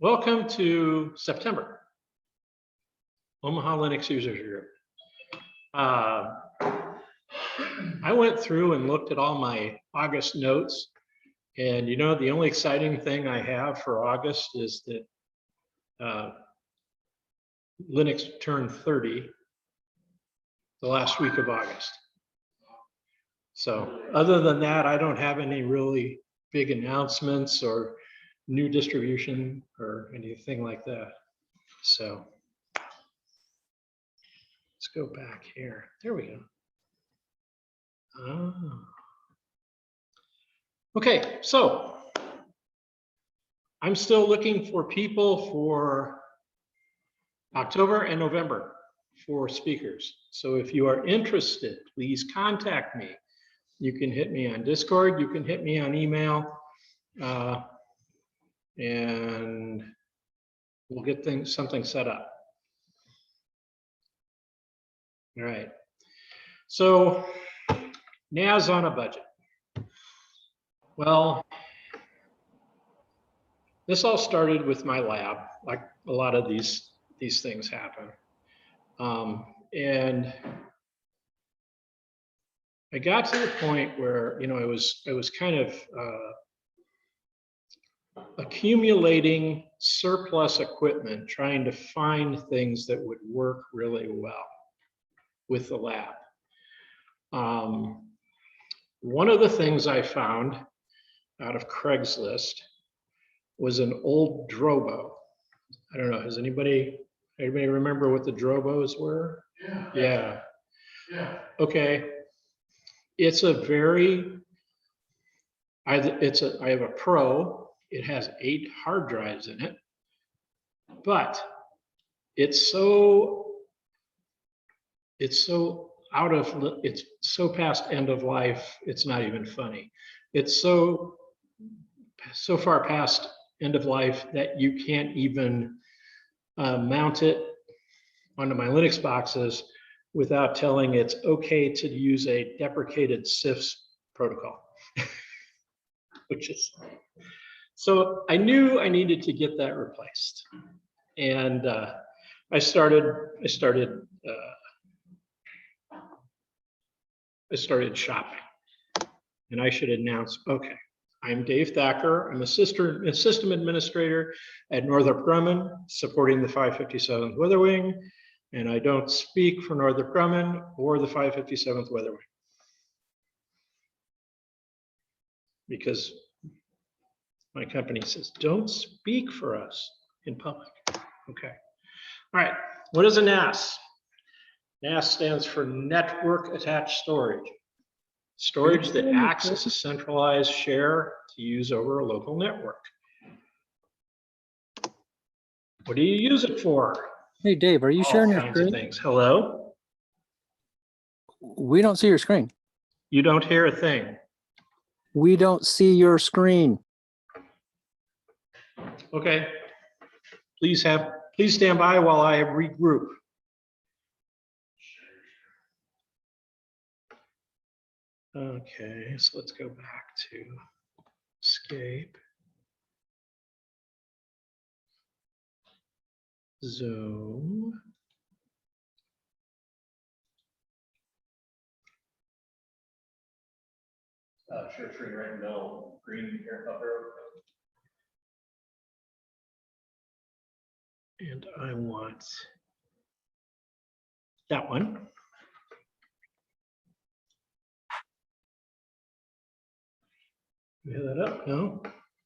Welcome to September, Omaha Linux Users Group. I went through and looked at all my August notes, and you know, the only exciting thing I have for August is that Linux turned 30 the last week of August. So other than that, I don't have any really big announcements or new distribution or anything like that. So let's go back here. There we go. Okay, so I'm still looking for people for October and November for speakers. So if you are interested, please contact me. You can hit me on Discord, you can hit me on email, and we'll get something set up. All right. So NAS on a budget. Well, this all started with my lab, like a lot of these things happen. And I got to the point where, you know, I was kind of accumulating surplus equipment, trying to find things that would work really well with the lab. One of the things I found out of Craigslist was an old Drobo. I don't know, has anybody remember what the Drobos were? Yeah. Okay. It's a very, I have a Pro. It has 8 hard drives in it, but it's so past end of life. It's not even funny. It's so far past end of life that you can't even mount it onto my Linux boxes without telling it's okay to use a deprecated CIFS protocol, which is, so I knew I needed to get that replaced. And I started shopping, and I should announce, okay, I'm Dave Thacker. I'm a system administrator at Northrop Grumman, supporting the 557th Weather Wing, and I don't speak for Northrop Grumman or the 557th Weather Wing because my company says, don't speak for us in public. Okay. All right. What is a NAS? NAS stands for Network Attached Storage. Storage that acts as a centralized share to use over a local network. What do you use it for? Hey, Dave, are you sharing your screen? Of things. Hello? We don't see your screen. You don't hear a thing. We don't see your screen. Okay. Please stand by while I regroup. Okay, so let's go back to escape. Zoom. Share screen right now. Green here, cover. And I want that one. You have that up? No?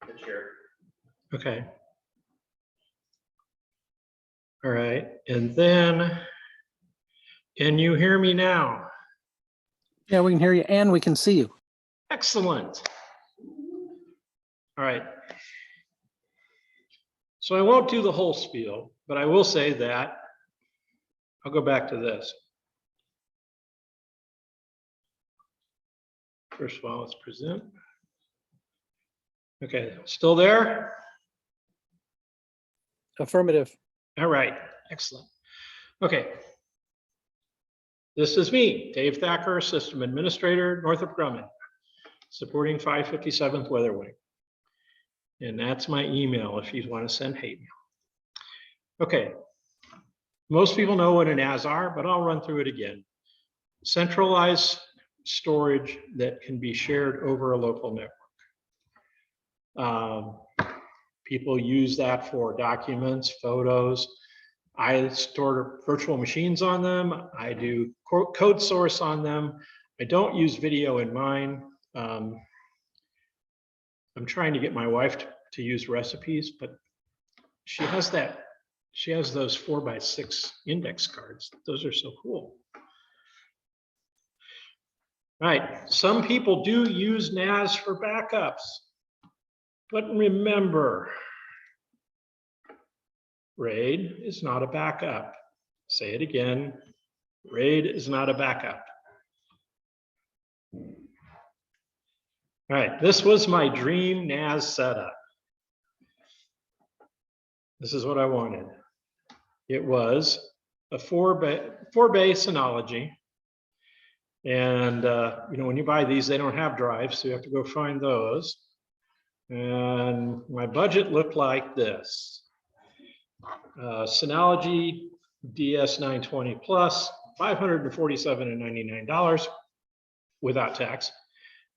It's here. Okay. All right. And then, can you hear me now? Yeah, we can hear you and we can see you. Excellent. All right. So I won't do the whole spiel, but I will say that I'll go back to this. First of all, let's present. Okay, still there? Affirmative. All right, excellent. Okay. This is me, Dave Thacker, System Administrator, Northrop Grumman, supporting 557th Weather Wing. And that's my email if you want to send hate mail. Okay. Most people know what an NAS are, but I'll run through it again. Centralized storage that can be shared over a local network. People use that for documents, photos. I store virtual machines on them. I do code source on them. I don't use video in mine. I'm trying to get my wife to use recipes, but she has those 4x6 index cards. Those are so cool. All right, some people do use NAS for backups, but remember, RAID is not a backup. Say it again, RAID is not a backup. All right, this was my dream NAS setup. This is what I wanted. It was a four bay Synology. And you know, when you buy these, they don't have drives, so you have to go find those. And my budget looked like this. Synology DS920 Plus, $547.99 without tax.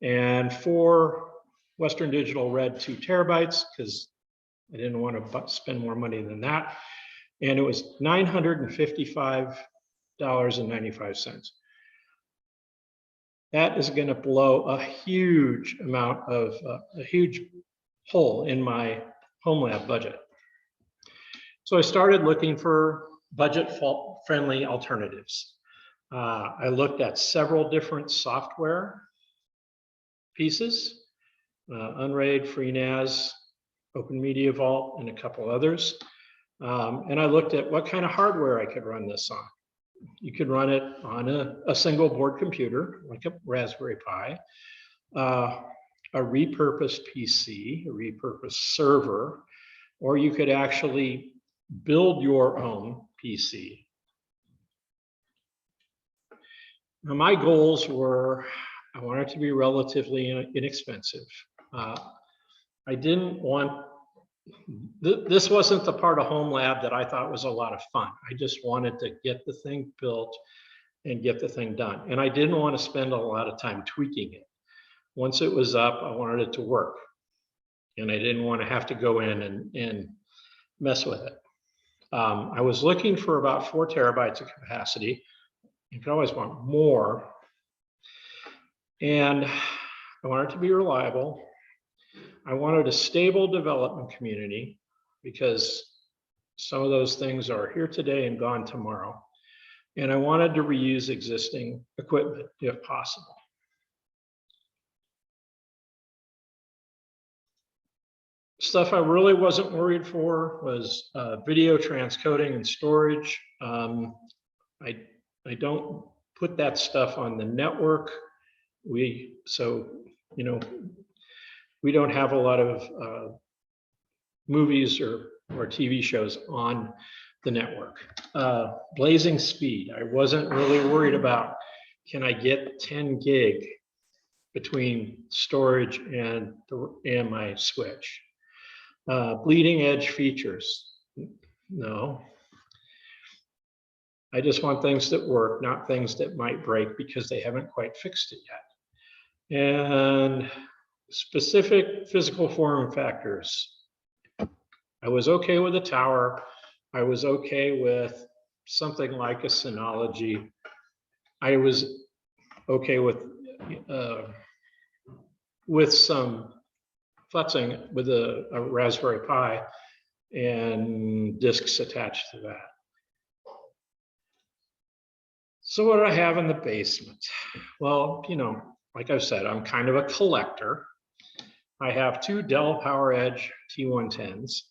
And 4 Western Digital Red 2 terabytes, because I didn't want to spend more money than that. And it was $955.95. That is going to blow a huge amount of a huge hole in my home lab budget. So I started looking for budget-friendly alternatives. I looked at several different software pieces, Unraid, FreeNAS, Open Media Vault, and a couple others. And I looked at what kind of hardware I could run this on. You could run it on a single board computer, like a Raspberry Pi, a repurposed PC, a repurposed server, or you could actually build your own PC. Now, my goals were, I wanted it to be relatively inexpensive. I didn't want, this wasn't the part of home lab that I thought was a lot of fun. I just wanted to get the thing built and get the thing done. And I didn't want to spend a lot of time tweaking it. Once it was up, I wanted it to work. And I didn't want to have to go in and mess with it. I was looking for about 4 terabytes of capacity. You could always want more. And I wanted it to be reliable. I wanted a stable development community, because some of those things are here today and gone tomorrow. And I wanted to reuse existing equipment if possible. Stuff I really wasn't worried for was video transcoding and storage. I don't put that stuff on the network. So, you know, we don't have a lot of movies or TV shows on the network. Blazing speed. I wasn't really worried about, can I get 10 gig between storage and my switch? Bleeding edge features. No. I just want things that work, not things that might break because they haven't quite fixed it yet. And specific physical form factors. I was okay with a tower. I was okay with something like a Synology. I was okay with some futzing with a Raspberry Pi and disks attached to that. So what do I have in the basement? Well, you know, like I've said, I'm kind of a collector. I have 2 Dell PowerEdge T110s.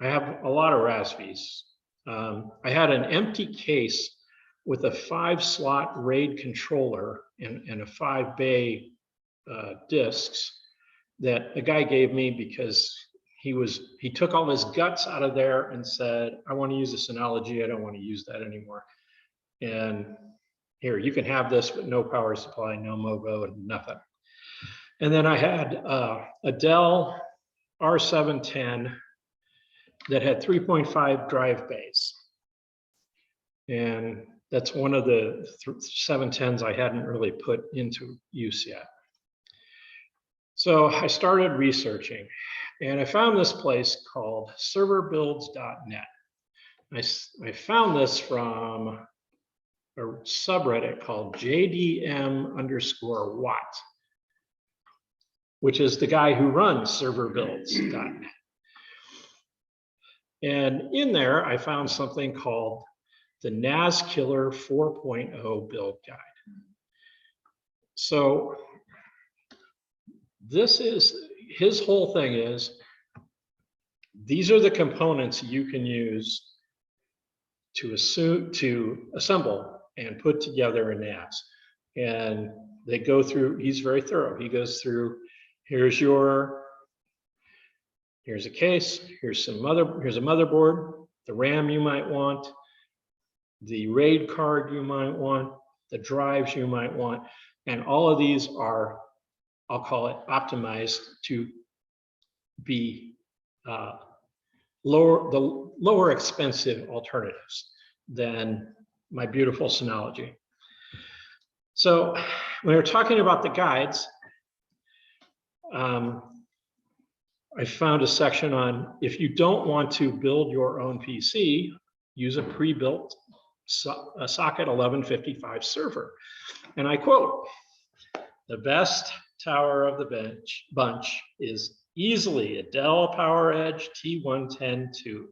I have a lot of Raspbies. I had an empty case with a 5-slot RAID controller and a 5-bay disks that a guy gave me because he took all his guts out of there and said, I want to use a Synology. I don't want to use that anymore. And here, you can have this, but no power supply, no MOGO, and nothing. And then I had a Dell R710 that had 3.5 drive bays. And that's one of the 710s I hadn't really put into use yet. So I started researching, and I found this place called serverbuilds.net. I found this from a subreddit called JDM_Watt, which is the guy who runs serverbuilds.net. And in there, I found something called the NAS Killer 4.0 build guide. So this is, his whole thing is, these are the components you can use to assemble and put together a NAS. And they go through, he's very thorough. He goes through, here's a case, here's a motherboard, the RAM you might want, the RAID card you might want, the drives you might want, and all of these are, I'll call it, optimized to be lower expensive alternatives than my beautiful Synology. So when we're talking about the guides, I found a section on, if you don't want to build your own PC, use a pre-built socket 1155 server. And I quote, "The best tower of the bunch is easily a Dell PowerEdge T110-2.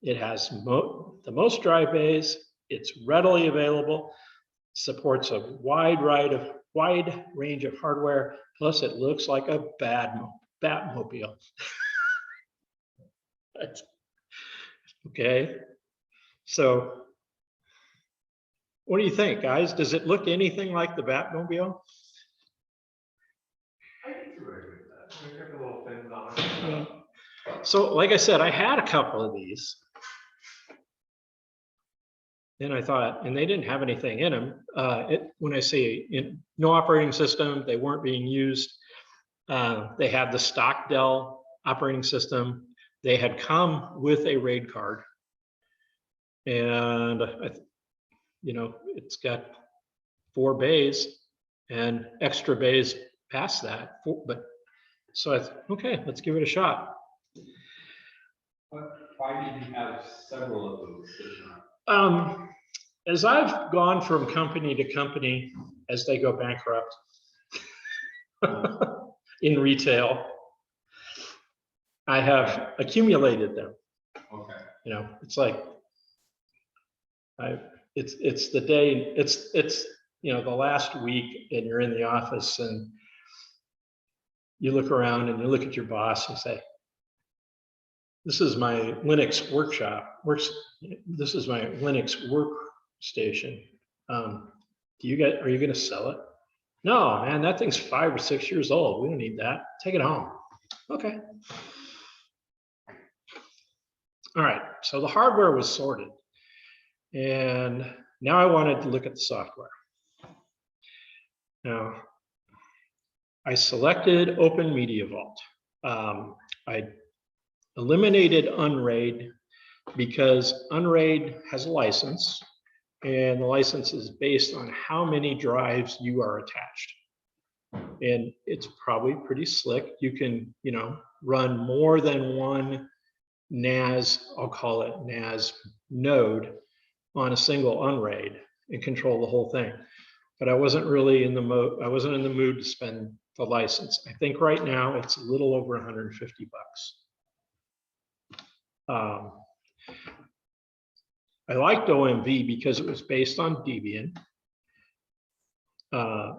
It has the most drive bays, it's readily available, supports a wide range of hardware, plus it looks like a Batmobile." Okay, so what do you think, guys? Does it look anything like the Batmobile? I think you're right with that. We got the little fins on it. Yeah. So like I said, I had a couple of these. Then I thought, and they didn't have anything in them. When I say no operating system, they weren't being used. They had the stock Dell operating system. They had come with a RAID card. And, it's got 4 bays and extra bays past that. So I thought, okay, let's give it a shot. Why did you have several of those? As I've gone from company to company as they go bankrupt in retail, I have accumulated them. Okay. It's like it's the day, it's the last week, and you're in the office and you look around and you look at your boss and say, "This is my Linux workshop. This is my Linux workstation. Are you going to sell it?" "No, man, that thing's 5 or 6 years old. We don't need that. Take it home." Okay. All right. So the hardware was sorted, and now I wanted to look at the software. Now, I selected Open Media Vault. I eliminated Unraid because Unraid has a license, and the license is based on how many drives you are attached. And it's probably pretty slick. You can, run more than one NAS, I'll call it NAS node, on a single Unraid and control the whole thing. But I wasn't really in the mood to spend the license. I think right now it's a little over 150 bucks. I liked OMV because it was based on Debian.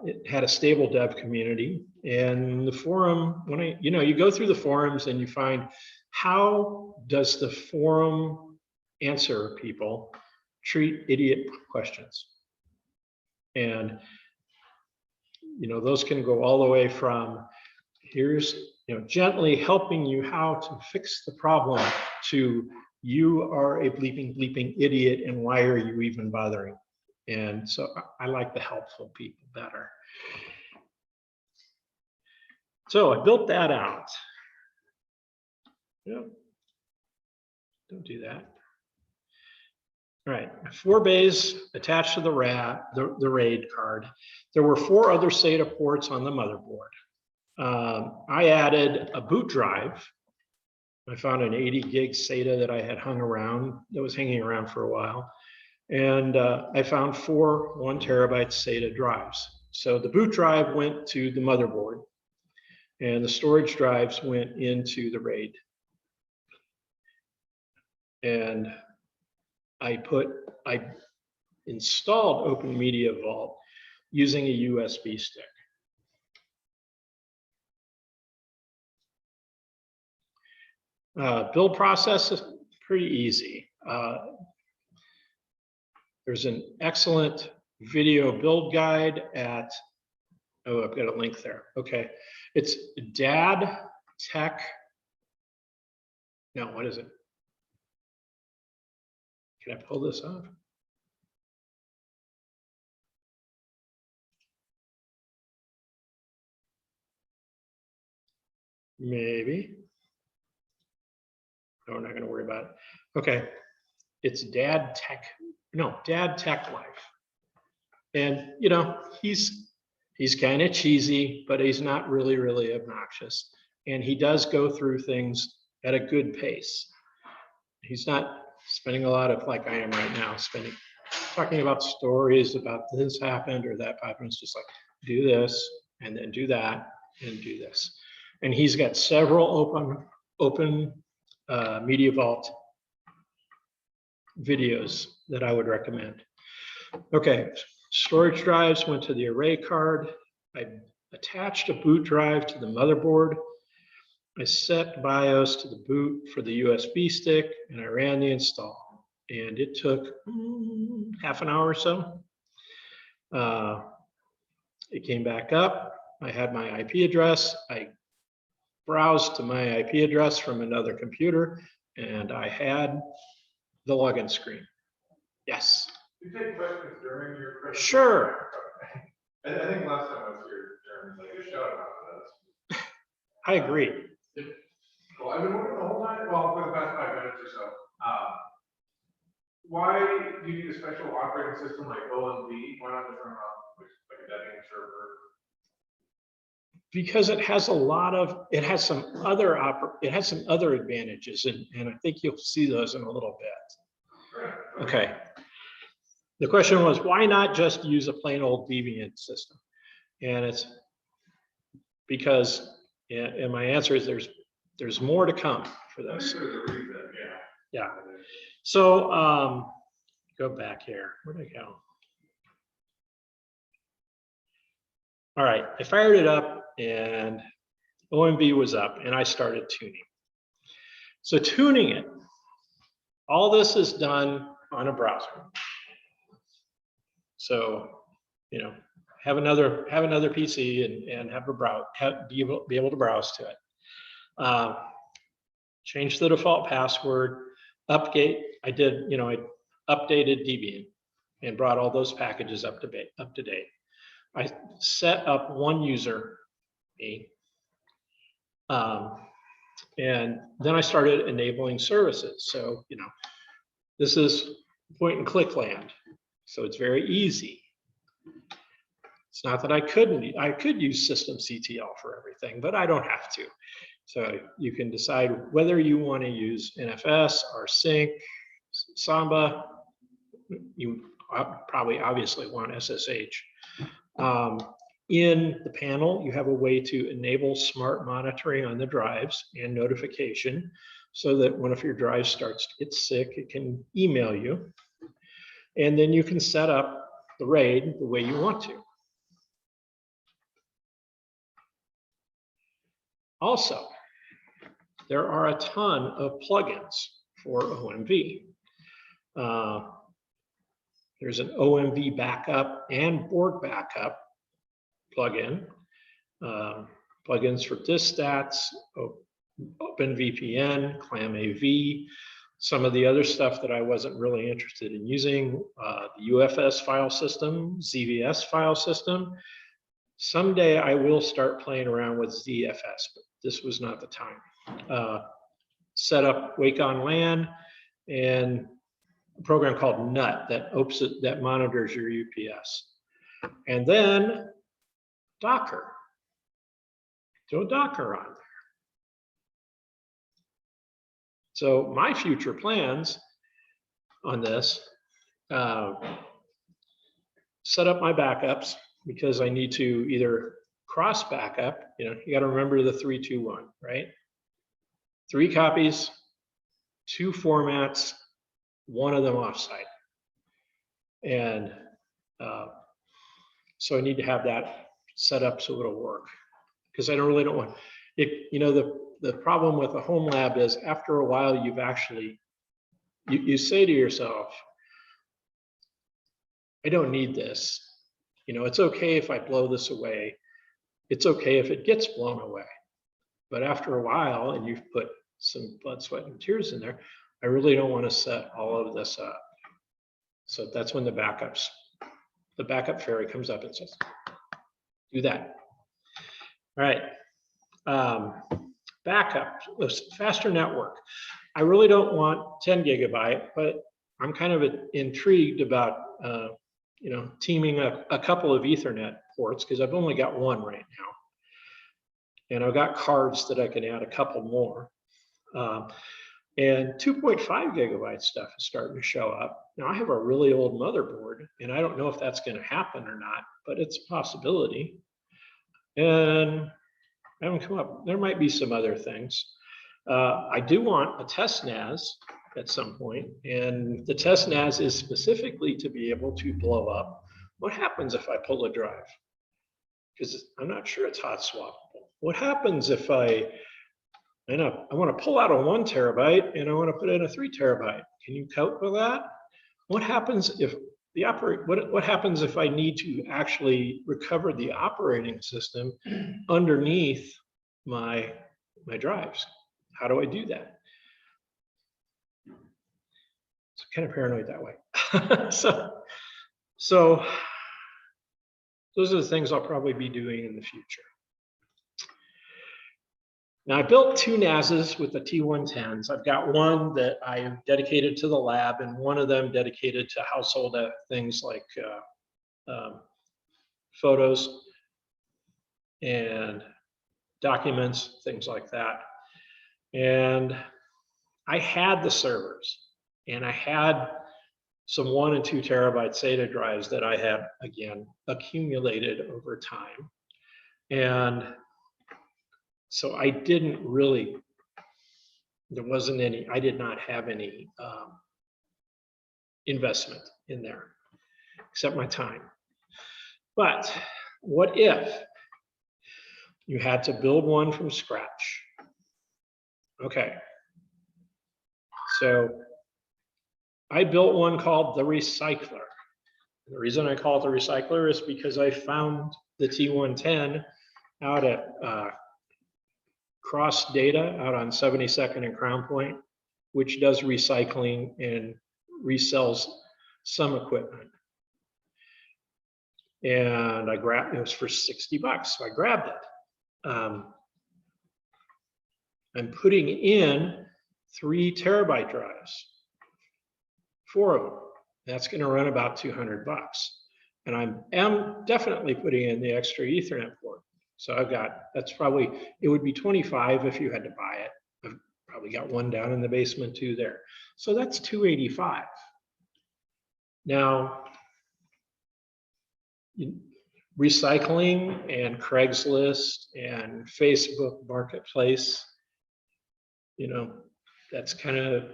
It had a stable dev community, and the forum, you go through the forums and you find, how does the forum answer people treat idiot questions? And those can go all the way from, here's gently helping you how to fix the problem, to, you are a bleeping idiot and why are you even bothering? And so I like the helpful people better. So I built that out. Yep. Don't do that. All right, 4 bays attached to the RAID card. There were 4 other SATA ports on the motherboard. I added a boot drive. I found an 80 gig SATA that I had that was hanging around for a while. And I found 4 1 terabyte SATA drives. So the boot drive went to the motherboard and the storage drives went into the RAID. And I installed Open Media Vault using a USB stick. Build process is pretty easy. There's an excellent video build guide at, oh, I've got a link there. Okay, it's Dad Tech. No, what is it? Can I pull this up? Maybe. No, we're not going to worry about it. Okay, it's Dad Tech Life. And you know, he's kind of cheesy, but he's not really obnoxious. And he does go through things at a good pace. He's not spending a lot of, like I am right now, talking about stories about this happened or that happened. It's just like, do this and then do that and do this. And he's got several open Media Vault videos that I would recommend. Okay, storage drives went to the array card. I attached a boot drive to the motherboard. I set BIOS to the boot for the USB stick and I ran the install. And it took half an hour or so. It came back up. I had my IP address. I browsed to my IP address from another computer and I had the login screen. Yes. You take questions during your presentation? Sure. I think last time I was here, Jeremy was like, just shout out to this. I agree. Well, I've been wondering the whole time, well, for the past 5 minutes or so, why do you need a special operating system like OLUG? Why not just run around with like a dedicated server? Because it has some other advantages, and I think you'll see those in a little bit. Right. Okay. The question was, why not just use a plain old Debian system? And it's because, and my answer is there's more to come for this. Yeah. So go back here. Where'd I go? All right, I fired it up and OMV was up and I started tuning. So tuning it, all this is done on a browser. So, you know, have another PC and have be able to browse to it. Change the default password, update. I updated Debian and brought all those packages up to date. I set up one user, me, and then I started enabling services. So, you know, this is point and click land. So it's very easy. It's not that I could use systemctl for everything, but I don't have to. So you can decide whether you want to use NFS, rsync, Samba. You probably obviously want SSH. In the panel, you have a way to enable smart monitoring on the drives and notification so that one of your drives starts to get sick, it can email you. And then you can set up the RAID the way you want to. Also, there are a ton of plugins for OMV. There's an OMV backup and board backup plugin. Plugins for disk stats, OpenVPN, ClamAV, some of the other stuff that I wasn't really interested in using, the UFS file system, ZVS file system. Someday I will start playing around with ZFS, but this was not the time. set up Wake on LAN and a program called NUT that monitors your UPS. And then Docker. Throw Docker on there. So my future plans on this, set up my backups because I need to either cross backup, you got to remember the 3-2-1, right? 3 copies, 2 formats, 1 of them offsite. And so I need to have that set up so it'll work, because I really don't want it. The problem with a home lab is after a while, you've actually, you say to yourself, I don't need this. It's okay if I blow this away. It's okay if it gets blown away. But after a while, and you've put some blood, sweat, and tears in there, I really don't want to set all of this up. So that's when the backup fairy comes up and says, do that. All right. Backup, faster network. I really don't want 10 gigabyte, but I'm kind of intrigued about teaming a couple of Ethernet ports, because I've only got 1 right now. And I've got cards that I can add a couple more. And 2.5 gigabyte stuff is starting to show up. Now I have a really old motherboard, and I don't know if that's going to happen or not, but it's a possibility. And I haven't come up. There might be some other things. I do want a test NAS at some point, and the test NAS is specifically to be able to blow up. What happens if I pull a drive? Because I'm not sure it's hot swappable. What happens if I want to pull out a 1 terabyte and I want to put in a 3 terabyte? Can you cope with that? What happens if what happens if I need to actually recover the operating system underneath my drives? How do I do that? It's kind of paranoid that way. So those are the things I'll probably be doing in the future. Now I built 2 NASs with the T110s. I've got one that I dedicated to the lab, and one of them dedicated to household things like photos and documents, things like that. And I had the servers, and I had some 1 and 2 terabyte SATA drives that I had, again, accumulated over time. And so I didn't really, I did not have any investment in there, except my time. But what if you had to build one from scratch? Okay. So I built one called the Recycler. The reason I call it the Recycler is because I found the T110 out at Cross Data out on 72nd and Crown Point, which does recycling and resells some equipment. And I grabbed, it was for 60 bucks, so I grabbed it. I'm putting in 3 terabyte drives, 4 of them. That's going to run about 200 bucks. And I am definitely putting in the extra Ethernet port. So I've got, that's probably, it would be 25 if you had to buy it. I've probably got one down in the basement too there. So that's 285. Now, recycling and Craigslist and Facebook Marketplace, that's kind of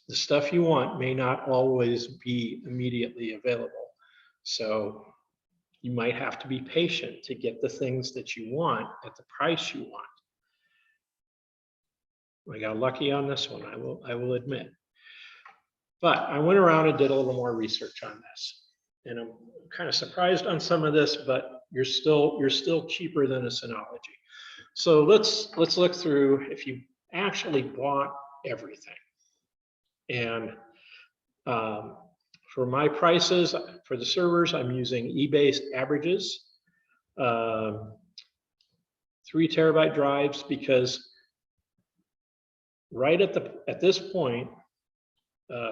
the stuff you want may not always be immediately available. So you might have to be patient to get the things that you want at the price you want. I got lucky on this one, I will admit. But I went around and did a little more research on this. And I'm kind of surprised on some of this, but you're still cheaper than a Synology. So let's look through if you actually bought everything. And for my prices, for the servers, I'm using eBay averages, 3 terabyte drives, because right at this point,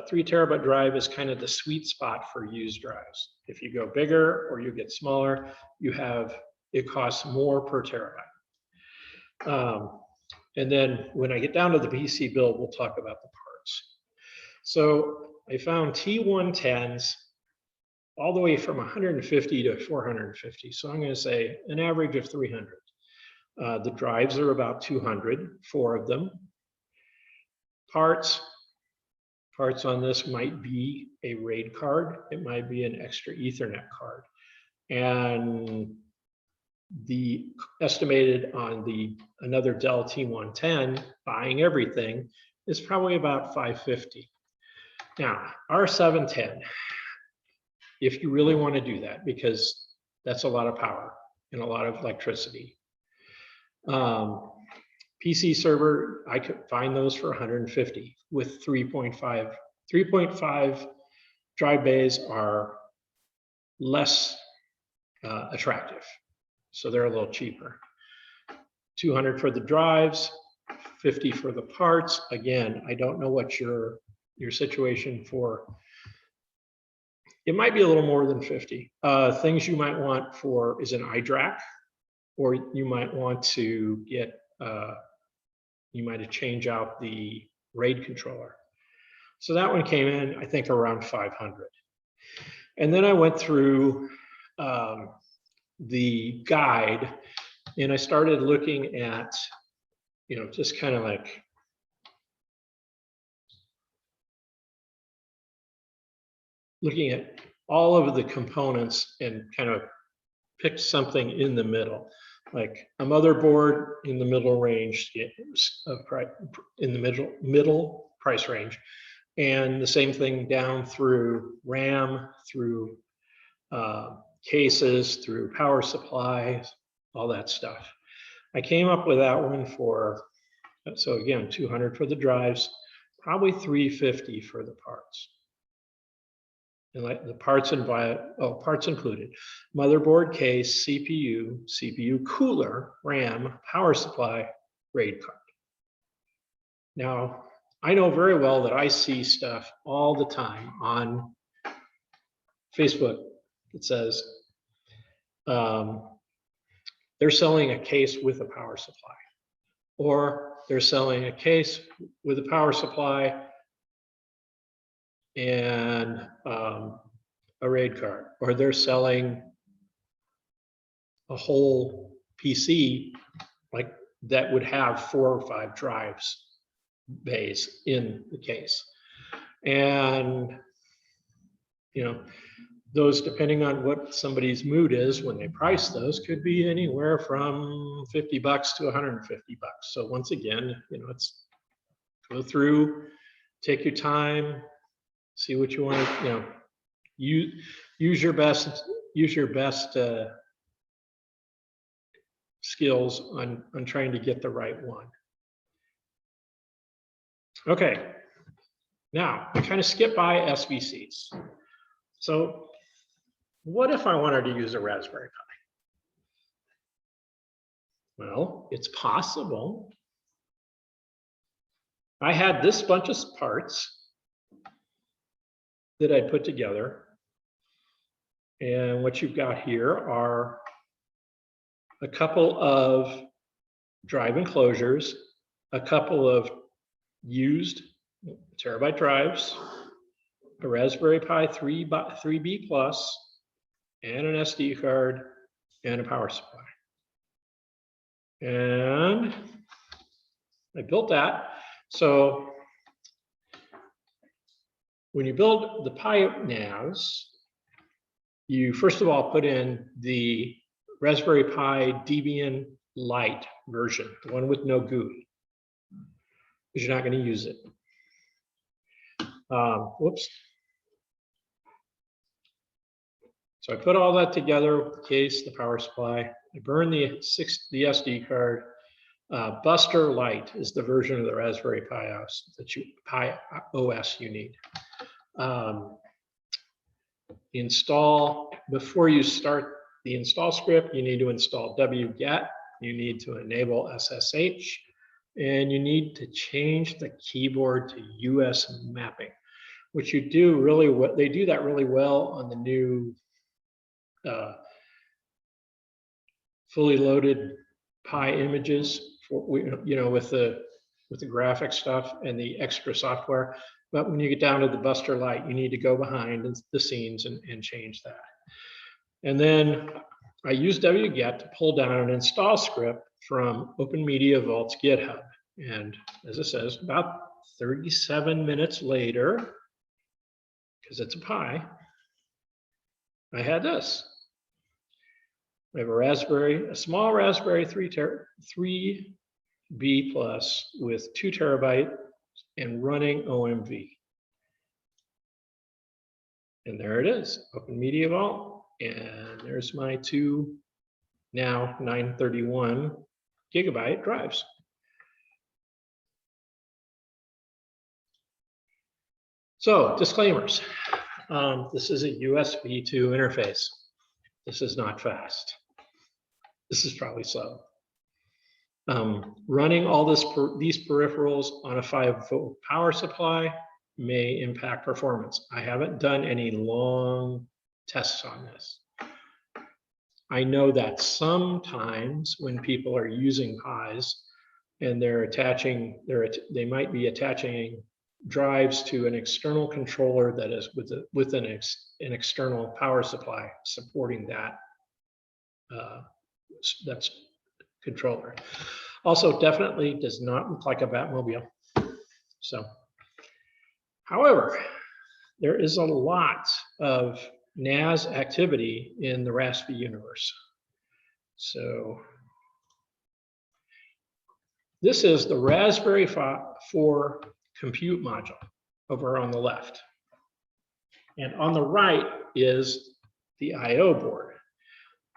3 terabyte drive is kind of the sweet spot for used drives. If you go bigger or you get smaller, it costs more per terabyte. And then when I get down to the PC build, we'll talk about the parts. So I found T110s all the way from 150 to 450. So I'm going to say an average of 300. The drives are about 200, 4 of them. Parts on this might be a RAID card. It might be an extra Ethernet card. And the estimated on another Dell T110 buying everything is probably about 550. Now, R710, if you really want to do that, because that's a lot of power and a lot of electricity. PC server, I could find those for 150 with 3.5. 3.5 drive bays are less attractive, so they're a little cheaper. 200 for the drives, 50 for the parts. Again, I don't know what your situation for. It might be a little more than 50. Things you might want for is an iDRAC, or you might want to get, you might change out the RAID controller. So that one came in, I think, around 500. And then I went through the guide and I started looking at, just kind of like looking at all of the components and kind of picked something in the middle, like a motherboard in the middle range of price, in the middle price range, and the same thing down through RAM, through cases, through power supplies, all that stuff. I came up with that one for, so again, 200 for the drives, probably 350 for the parts. And like the parts parts included: motherboard, case, CPU cooler, RAM, power supply, RAID card. Now, I know very well that I see stuff all the time on Facebook that says they're selling a case with a power supply, or they're selling a case with a power supply and a RAID card, or they're selling a whole PC like that would have 4 or 5 drives bays in the case. And those, depending on what somebody's mood is when they price those, could be anywhere from $50 to $150. So once again, it's go through, take your time, see what you want to, use your best skills on trying to get the right one. Okay, now I kind of skip by SBCs. So what if I wanted to use a Raspberry Pi? Well, it's possible. I had this bunch of parts that I put together. And what you've got here are a couple of drive enclosures, a couple of used terabyte drives, a Raspberry Pi 3B Plus, and an SD card, and a power supply. And I built that. So when you build the Pi NAS, you first of all put in the Raspberry Pi Debian Lite version, the one with no GUI, because you're not going to use it. Whoops. So I put all that together, the case, the power supply. I burned the SD card. Buster Lite is the version of the Raspberry Pi OS you need. Before you start the install script, you need to install wget. You need to enable SSH. and you need to change the keyboard to US mapping, which you do really well. They do that really well on the new fully loaded Pi images for, you know, with the graphic stuff and the extra software. But when you get down to the Buster Lite, you need to go behind the scenes and change that. And then I use wget to pull down an install script from Open Media Vault's GitHub. And as it says, about 37 minutes later, because it's a Pi, I had this. I have a small Raspberry 3B plus with 2 terabyte and running OMV. And there it is, Open Media Vault. And there's my 2 now 931 gigabyte drives. So disclaimers. This is a USB 2 interface. This is not fast. This is probably slow. Running all these peripherals on a 5-volt power supply may impact performance. I haven't done any long tests on this. I know that sometimes when people are using Pis and they might be attaching drives to an external controller that is with an external power supply supporting that that's controller. Also, definitely does not look like a Batmobile. So, however, there is a lot of NAS activity in the Raspberry universe. So this is the Raspberry 4 compute module over on the left. And on the right is the IO board.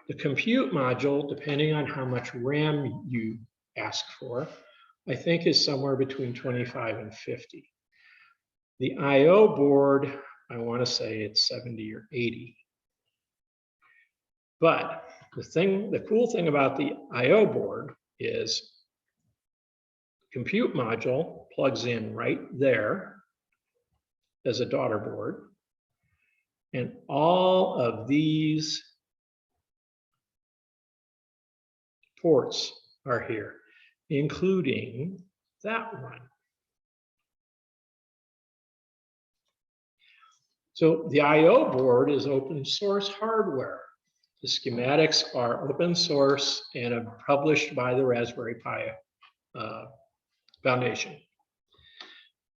The compute module, depending on how much RAM you ask for, I think is somewhere between 25 and 50. The IO board, I want to say it's 70 or 80. But the cool thing about the IO board is compute module plugs in right there as a daughter board. And all of these ports are here, including that one. So the IO board is open source hardware. The schematics are open source and are published by the Raspberry Pi Foundation.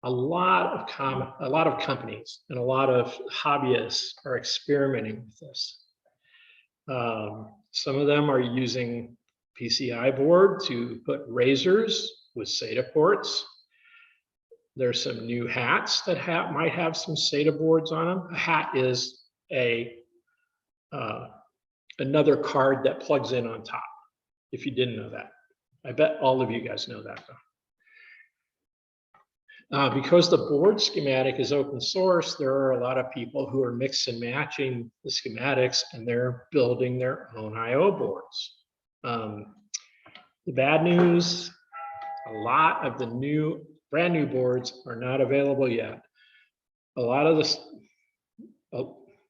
A lot of companies and a lot of hobbyists are experimenting with this. Some of them are using PCI board to put razors with SATA ports. There's some new hats that might have some SATA boards on them. A hat is another card that plugs in on top, if you didn't know that. I bet all of you guys know that though. Because the board schematic is open source, there are a lot of people who are mix and matching the schematics and they're building their own IO boards. The bad news, a lot of the brand new boards are not available yet. A lot of this,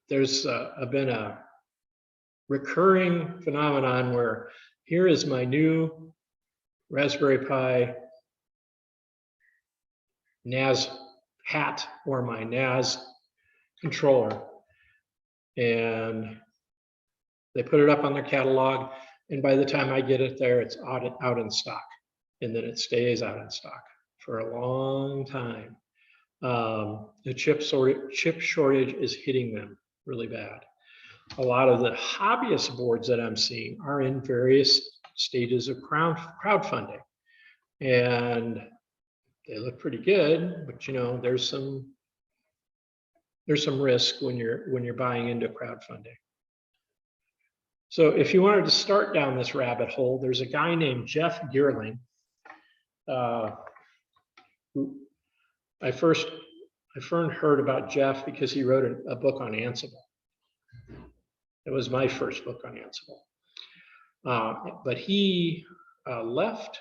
there's been a recurring phenomenon where here is my new Raspberry Pi NAS hat or my NAS controller, and they put it up on their catalog, and by the time I get it there, it's out in stock, and then it stays out in stock for a long time. The chip shortage is hitting them really bad. A lot of the hobbyist boards that I'm seeing are in various stages of crowdfunding, and they look pretty good, but you know, there's some risk when you're buying into crowdfunding. So if you wanted to start down this rabbit hole, there's a guy named Jeff Geerling, who I first heard about Jeff because he wrote a book on Ansible. It was my first book on Ansible. But he left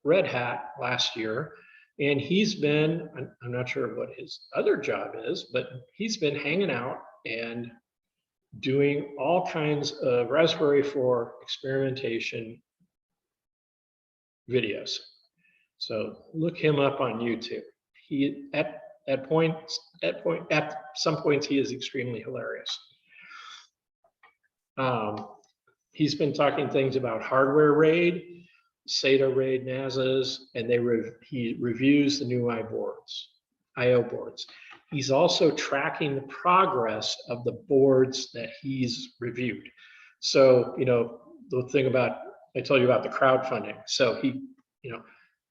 Red Hat last year. And he's been, I'm not sure what his other job is, but he's been hanging out and doing all kinds of Raspberry 4 experimentation videos. So look him up on YouTube. He at some points he is extremely hilarious. He's been talking things about hardware RAID, SATA RAID NASs, and he reviews the new IO boards. He's also tracking the progress of the boards that he's reviewed. So, you know, the thing about, I told you about the crowdfunding. So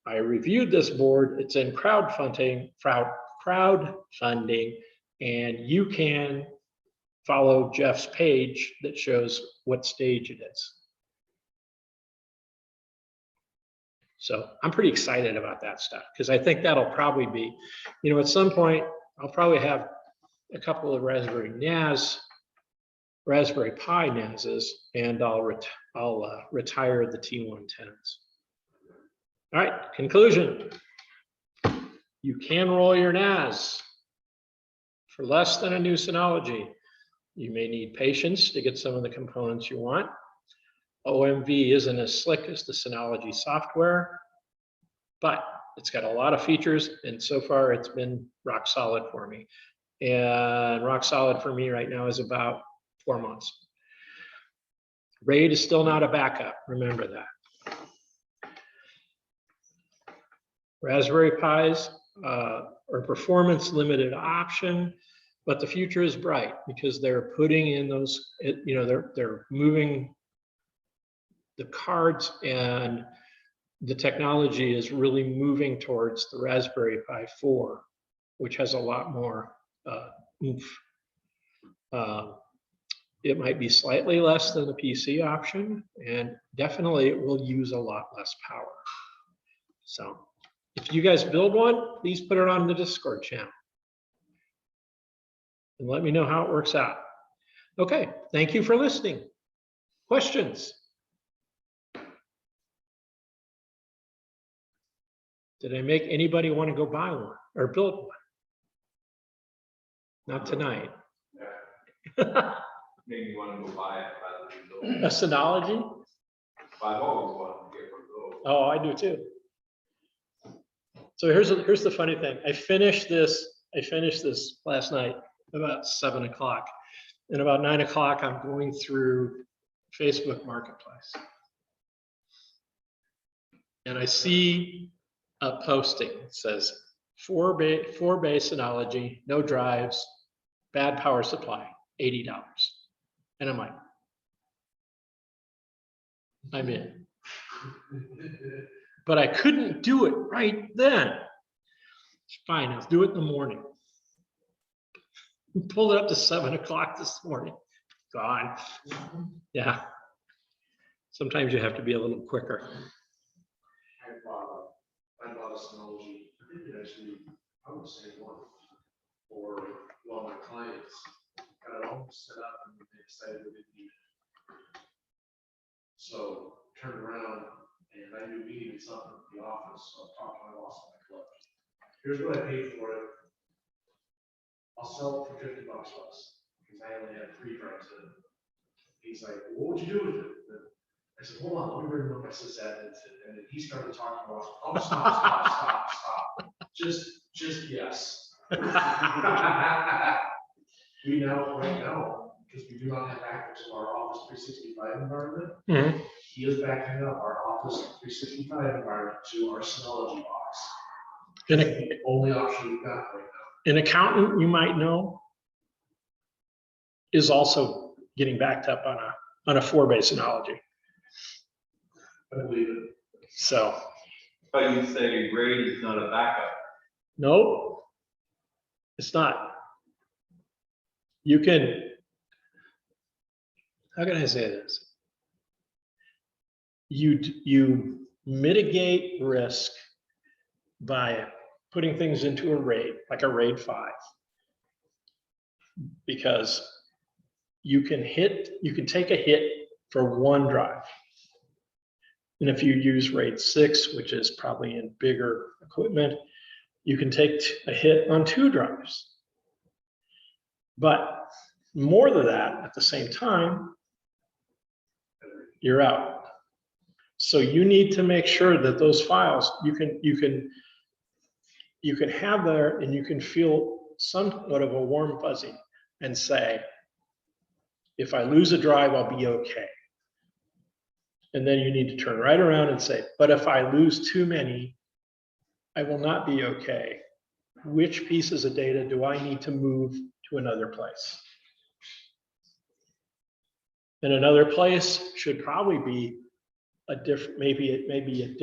I reviewed this board, it's in crowdfunding, and you can follow Jeff's page that shows what stage it is. So I'm pretty excited about that stuff because I think that'll probably be, at some point, I'll probably have a couple of Raspberry Pi NASs, and I'll retire the T110s. All right, conclusion. You can roll your NAS for less than a new Synology. You may need patience to get some of the components you want. OMV isn't as slick as the Synology software, but it's got a lot of features, and so far it's been rock solid for me. And rock solid for me right now is about 4 months. RAID is still not a backup, remember that. Raspberry Pis are performance limited option, but the future is bright because they're putting in those, they're moving the cards, and the technology is really moving towards the Raspberry Pi 4, which has a lot more oomph. It might be slightly less than the PC option, and definitely it will use a lot less power. So if you guys build one, please put it on the Discord channel and let me know how it works out. Okay, thank you for listening. Questions? Did I make anybody want to go buy one or build one? Not tonight. Yeah. Maybe you want to go buy it rather than build it. A Synology? I've always wanted to get one of those. Oh, I do too. So here's the funny thing. I finished this last night about 7 o'clock. And about 9 o'clock, I'm going through Facebook Marketplace. And I see a posting that says 4-bay Synology, no drives, bad power supply, $80. And I'm like, I'm in. But I couldn't do it right then. It's fine, I'll do it in the morning. Pulled it up to 7 o'clock this morning. Gone. Yeah. Sometimes you have to be a little quicker. I bought a Synology, I think actually, I would say one for one of my clients. Got it all set up and they decided we didn't need it. So turned around and I knew we needed something at the office, so I talked to my boss and I club. Here's what I paid for it. I'll sell it for $50 less because I only had 3 drives in it. He's like, well, what would you do with it? And I said, hold on, let me bring up my sysadmins. And then he started talking about, oh, stop. Just yes. We now, right now, because we do not have backups of our Office 365 environment, Mhm. he is backing up our Office 365 environment to our Synology box. And It's the only option we've got right now. an accountant you might know is also getting backed up on a 4-bay Synology. I believe it. So, But you say RAID is not a backup. no, it's not. You can, how can I say this? You mitigate risk by putting things into a RAID, like a RAID 5, because you can take a hit for one drive. And if you use RAID 6, which is probably in bigger equipment, you can take a hit on 2 drives. But more than that, at the same time, you're out. So you need to make sure that those files you can have there, and you can feel somewhat of a warm fuzzy and say, if I lose a drive, I'll be okay. And then you need to turn right around and say, but if I lose too many, I will not be okay. Which pieces of data do I need to move to another place? And another place should probably be a different, maybe it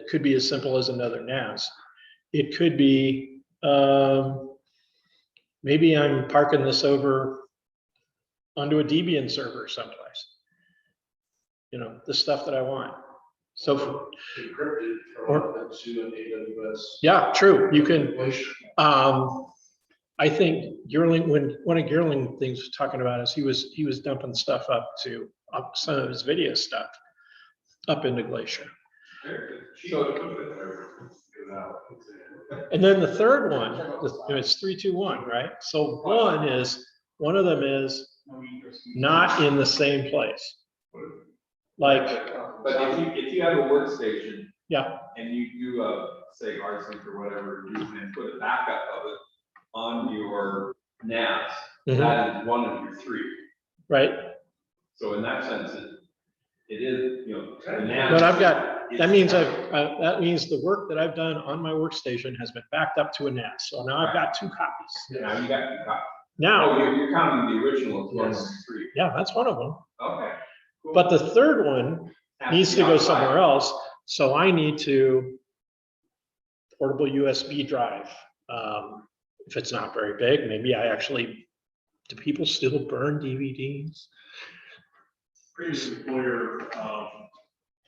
could be as simple as another NAS. It could be, maybe I'm parking this over onto a Debian server someplace. You know, the stuff that I want. So, Encrypted or to an AWS. yeah, true. You can, I think Geerling, when one of Geerling things was talking about is he was dumping stuff up some of his video stuff up into Glacier. And then the third one, it's 3-2-1, right? So one of them is not in the same place. Like, But if you have a workstation. yeah. And you do say RSync or whatever, you can put a backup of it on your NAS. That is one of your 3. Right. So in that sense, it is, the NAS. But I've got, that means that means the work that I've done on my workstation has been backed up to a NAS. So now I've got 2 copies. Now you got 2 copies. Now, Oh, you're counting the original as one of the 3. yeah, that's one of them. Okay. Cool. But the third one needs to go outside. somewhere else. So I need to portable USB drive. If it's not very big, maybe do people still burn DVDs? Previous employer,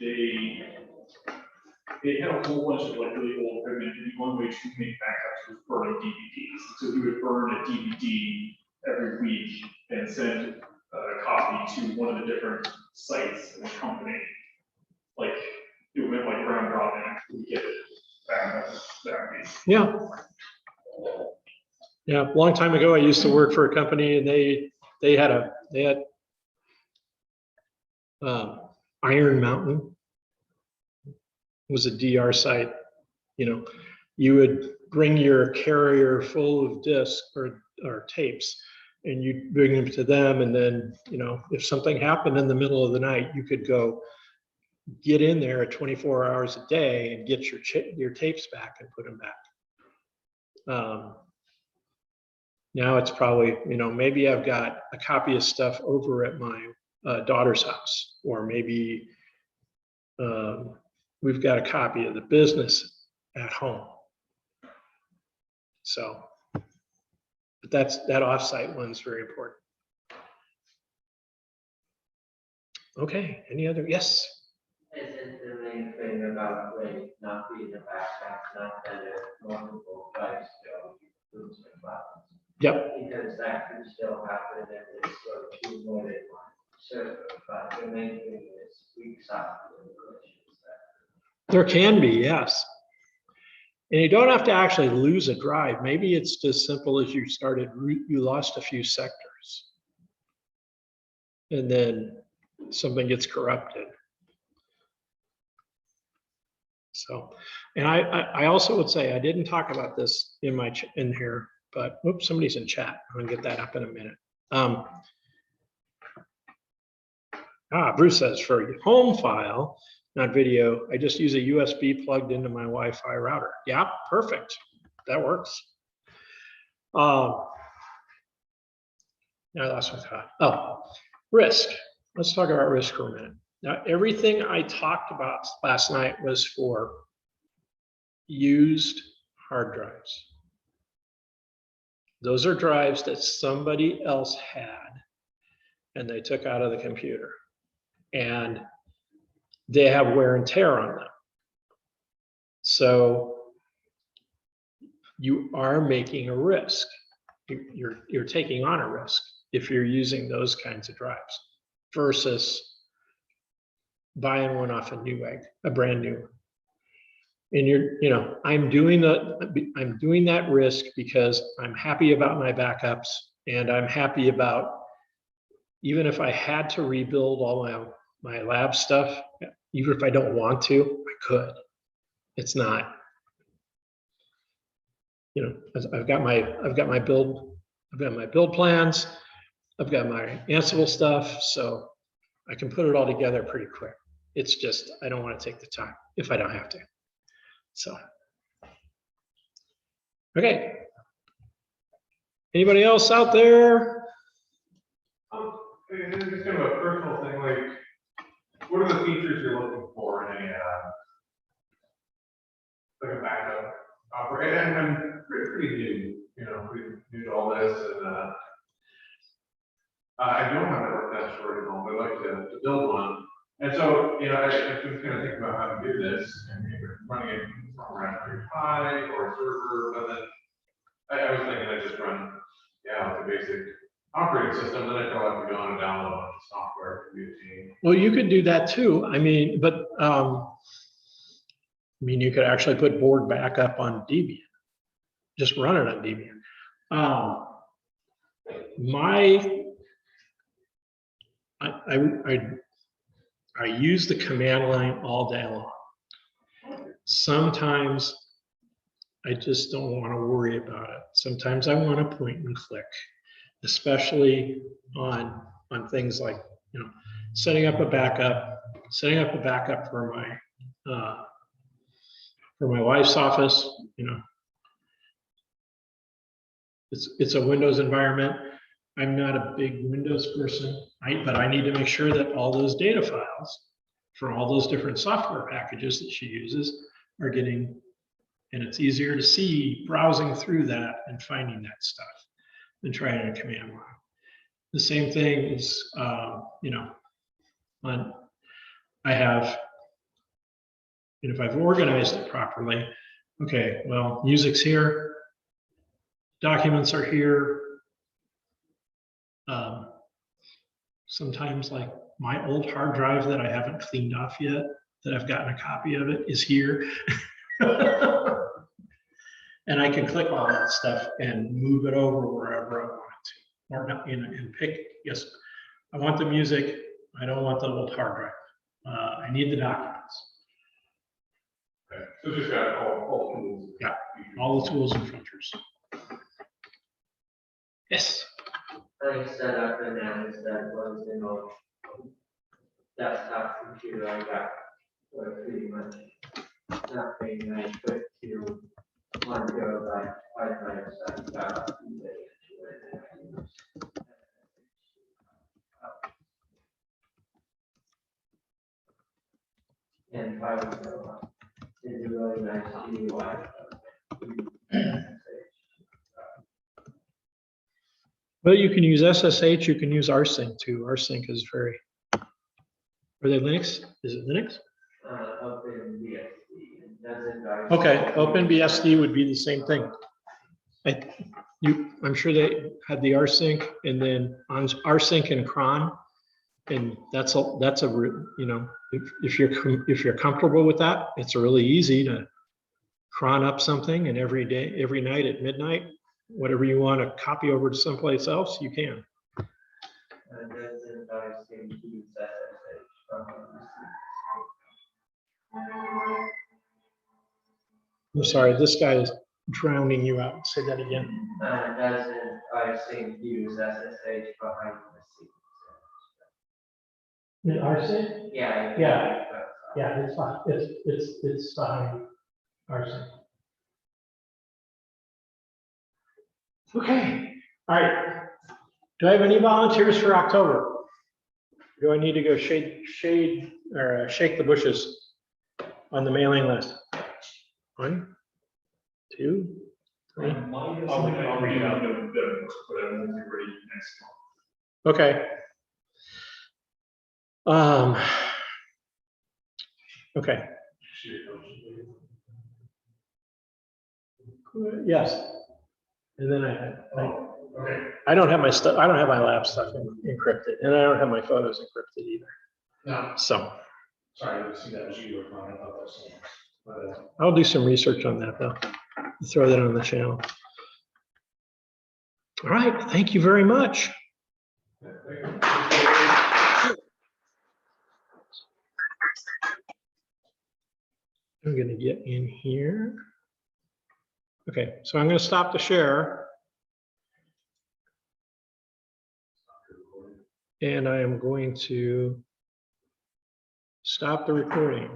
they had a whole bunch of like really old equipment, and one way to make backups was burning DVDs. So we would burn a DVD every week and send a copy to one of the different sites in the company. Like it went like round robin, we get it back up that week. Yeah. Yeah, a long time ago, I used to work for a company, and they had Iron Mountain. It was a DR site. You know, you would bring your carrier full of discs or tapes, and you'd bring them to them, and then, if something happened in the middle of the night, you could go get in there at 24 hours a day and get your tapes back and put them back. Now it's probably, maybe I've got a copy of stuff over at my daughter's house, or maybe we've got a copy of the business at home. So, but that offsite one's very important. Okay, any other? Yes. Isn't the main thing about RAID not being a backup, not that a multiple drives still lose the files? Yep. Because that can still happen if it's go to more than one server, but the main thing is weak software glitches. There can be, yes. And you don't have to actually lose a drive. Maybe it's just simple as you lost a few sectors, and then something gets corrupted. So, and I also would say, I didn't talk about this in here, but whoops, somebody's in chat. I'm gonna get that up in a minute. Bruce says, for home file, not video, I just use a USB plugged into my Wi-Fi router. Yeah, perfect. That works. Now I lost my thought. Oh, risk. Let's talk about risk for a minute. Now, everything I talked about last night was for used hard drives. Those are drives that somebody else had and they took out of the computer, and they have wear and tear on them. So you are making a risk. You're taking on a risk if you're using those kinds of drives versus buying one off a Newegg, a brand new one. And I'm doing that risk because I'm happy about my backups, and I'm happy about, even if I had to rebuild all my lab stuff, even if I don't want to, I could. It's not, I've got my build plans, I've got my Ansible stuff, so I can put it all together pretty quick. It's just, I don't want to take the time if I don't have to. So, okay. Anybody else out there? And then just kind of a personal thing, like, what are the features you're looking for in a, like a backup operator? And I'm pretty new, new to all this, and I don't have network test for it at home. I'd like to build one. And so, I've been kind of thinking about how to do this, and running it from Raspberry Pi or a server, but then I was thinking I just run, like a basic operating system, then I probably have to go on and download a bunch of software to do a team. Well, you could do that too. I mean, but you could actually put board backup on Debian. Just run it on Debian. I use the command line all day long. Sometimes I just don't want to worry about it. Sometimes I want to point and click, especially on things like, setting up a backup for my wife's office. It's a Windows environment. I'm not a big Windows person, but I need to make sure that all those data files for all those different software packages that she uses are getting, and it's easier to see browsing through that and finding that stuff than trying a command line. The same thing is, I have, and if I've organized it properly, okay, well, music's here, documents are here. Sometimes, like, my old hard drive that I haven't cleaned off yet, that I've gotten a copy of it, is here. And I can click on that stuff and move it over wherever I want it to, or not, and pick, yes, I want the music, I don't want the old hard drive. I need the documents. Okay. So just got all tools. Yeah, all the tools and features. Yes. I set up an NAS that was in a desktop computer I got for pretty much nothing. I put to 1 terabyte hard drive, so I got and 5 terabyte. It's a really nice UI. Well, you can use SSH, you can use rsync too. Rsync is very, are they Linux? Is it Linux? OpenBSD. Okay, OpenBSD would be the same thing. I'm sure they had the rsync, and then on rsync and cron, and that's a if you're comfortable with that, it's really easy to cron up something, and every night at midnight, whatever you want to copy over to someplace else, you can. I'm sorry, this guy is drowning you out. Say that again. Doesn't rsync use SSH behind the scenes? rsync? Yeah. Yeah, it's fine. It's behind rsync. Okay, all right. Do I have any volunteers for October? Do I need to go shake the bushes on the mailing list? 1, 2, 3. I'll read it out, but I won't be ready next month. Okay. Okay. Yes. And then I don't have my stuff. I don't have my lab stuff encrypted, and I don't have my photos encrypted either. No. So, Sorry, I didn't see that was you, or not, I thought that was someone else. But, I'll do some research on that though. Throw that on the channel. All right, thank you very much. I'm gonna get in here. Okay, so I'm gonna stop the share. And I am going to stop the recording.